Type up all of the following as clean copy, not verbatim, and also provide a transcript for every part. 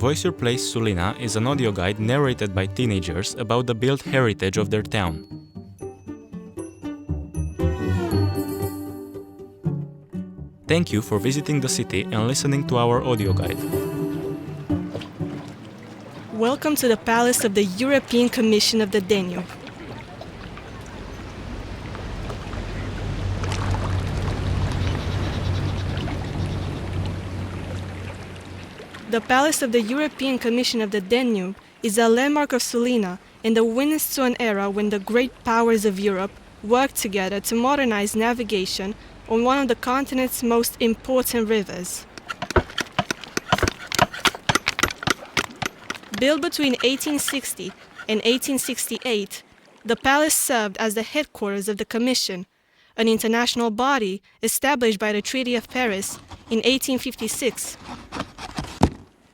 Voice Your Place Sulina is an audio guide narrated by teenagers about the built heritage of their town. Thank you for visiting the city and listening to our audio guide. Welcome to the Palace of the European Commission of the Danube. The Palace of the European Commission of the Danube is a landmark of Sulina and a witness to an era when the great powers of Europe worked together to modernize navigation on one of the continent's most important rivers. Built between 1860 and 1868, the palace served as the headquarters of the Commission, an international body established by the Treaty of Paris in 1856.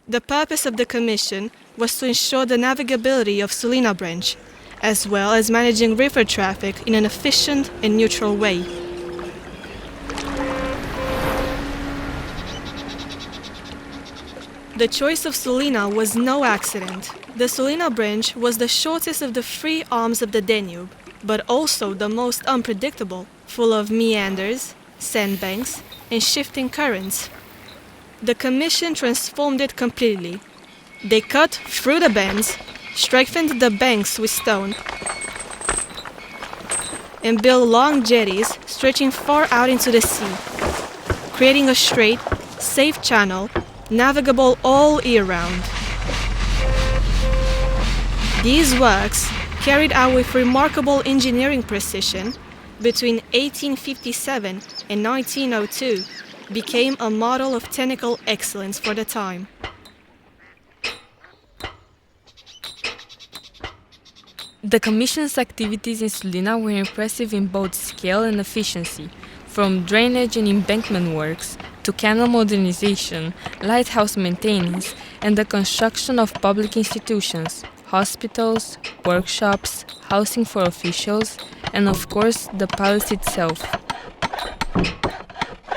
The purpose of the Commission was to ensure the navigability of Sulina branch, as well as managing river traffic in an efficient and neutral way. The choice of Sulina was no accident. The Sulina branch was the shortest of the three arms of the Danube, but also the most unpredictable, full of meanders, sandbanks, and shifting currents. The Commission transformed it completely. They cut through the bends, strengthened the banks with stone, and built long jetties stretching far out into the sea, creating a straight, safe channel navigable all year round. These works, carried out with remarkable engineering precision between 1857 and 1902, became a model of technical excellence for the time. The Commission's activities in Sulina were impressive in both scale and efficiency, from drainage and embankment works to canal modernization, lighthouse maintenance, and the construction of public institutions, hospitals, workshops, housing for officials, and of course the palace itself.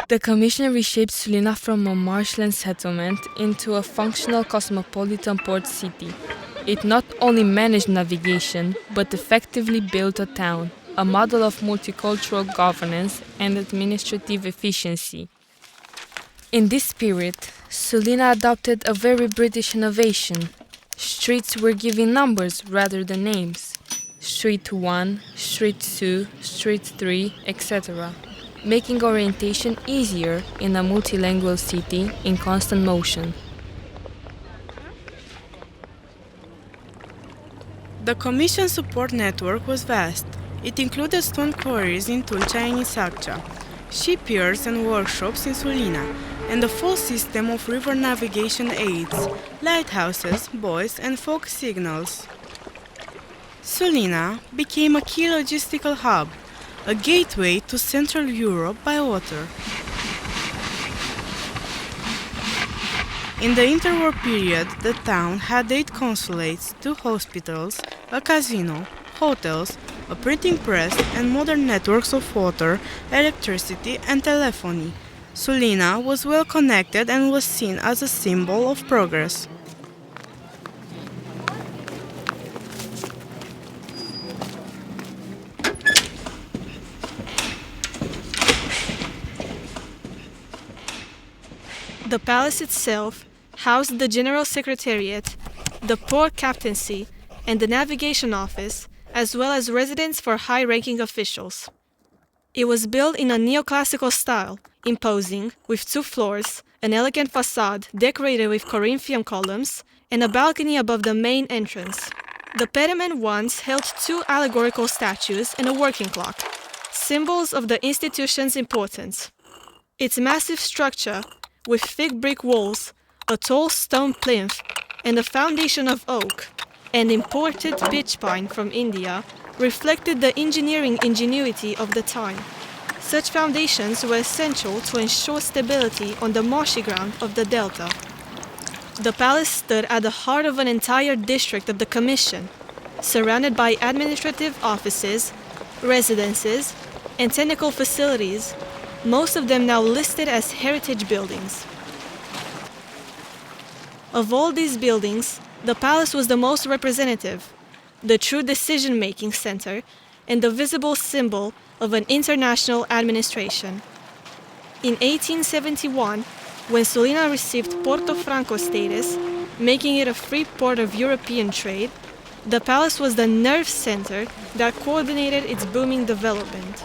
The Commission reshaped Sulina from a marshland settlement into a functional cosmopolitan port city. It not only managed navigation, but effectively built a town, a model of multicultural governance and administrative efficiency. In this spirit, Sulina adopted a very British innovation. Streets were given numbers rather than names. Street 1, Street 2, Street 3, etc., making orientation easier in a multilingual city in constant motion. The Commission support network was vast. It included stone quarries in Tulcea and Zavațchi, shipyards and workshops in Sulina, and a full system of river navigation aids, lighthouses, buoys, and fog signals. Sulina became a key logistical hub, a gateway to Central Europe by water. In the interwar period, the town had 8 consulates, 2 hospitals, a casino, hotels, a printing press, and modern networks of water, electricity, and telephony. Sulina was well connected and was seen as a symbol of progress. The palace itself housed the General Secretariat, the Port Captaincy, and the Navigation Office, as well as residence for high-ranking officials. It was built in a neoclassical style, imposing, with 2 floors, an elegant facade decorated with Corinthian columns, and a balcony above the main entrance. The pediment once held 2 allegorical statues and a working clock, symbols of the institution's importance. Its massive structure, with thick brick walls, a tall stone plinth, and a foundation of oak, and imported pitch pine from India, reflected the engineering ingenuity of the time. Such foundations were essential to ensure stability on the marshy ground of the delta. The palace stood at the heart of an entire district of the Commission, surrounded by administrative offices, residences, and technical facilities, most of them now listed as heritage buildings. Of all these buildings, the palace was the most representative, the true decision-making center, and the visible symbol of an international administration. In 1871, when Sulina received Porto Franco status, making it a free port of European trade, the palace was the nerve center that coordinated its booming development.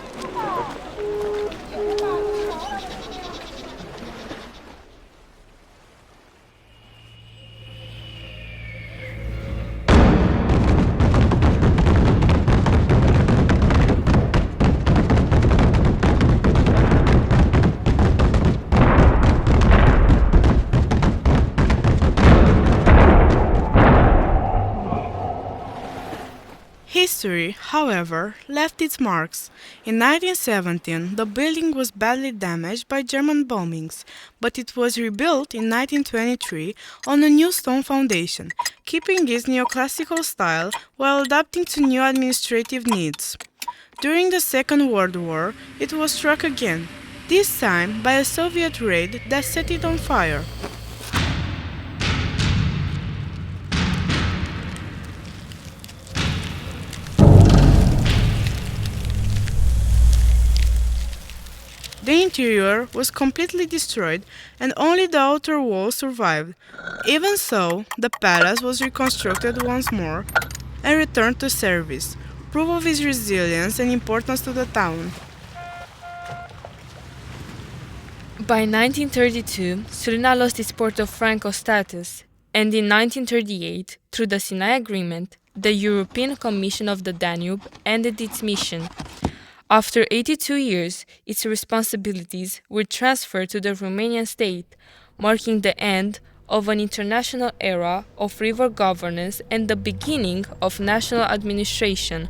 History, however, left its marks. In 1917, the building was badly damaged by German bombings, but it was rebuilt in 1923 on a new stone foundation, keeping its neoclassical style while adapting to new administrative needs. During the Second World War, it was struck again, this time by a Soviet raid that set it on fire. The interior was completely destroyed and only the outer walls survived. Even so, the palace was reconstructed once more and returned to service, proof of its resilience and importance to the town. By 1932, Sulina lost its Porto Franco status, and in 1938, through the Sinai Agreement, the European Commission of the Danube ended its mission. After 82 years, its responsibilities were transferred to the Romanian state, marking the end of an international era of river governance and the beginning of national administration.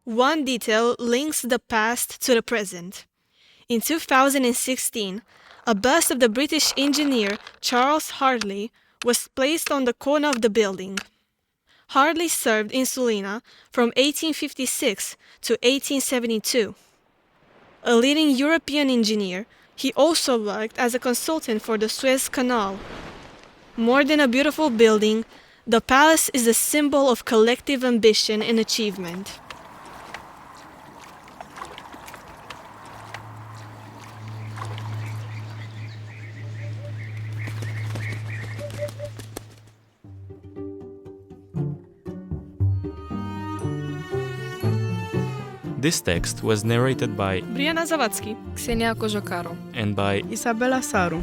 One detail links the past to the present. In 2016, a bust of the British engineer Charles Hartley was placed on the corner of the building. Hartley served in Sulina from 1856 to 1872. A leading European engineer, he also worked as a consultant for the Suez Canal. More than a beautiful building, the palace is a symbol of collective ambition and achievement. This text was narrated by Briana Zavațchi, Xenia Cojocaru, and by Isabela, Saru.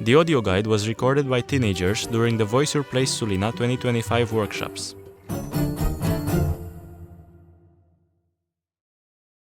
The audio guide was recorded by teenagers during the Voice Your Place Sulina 2025 workshops.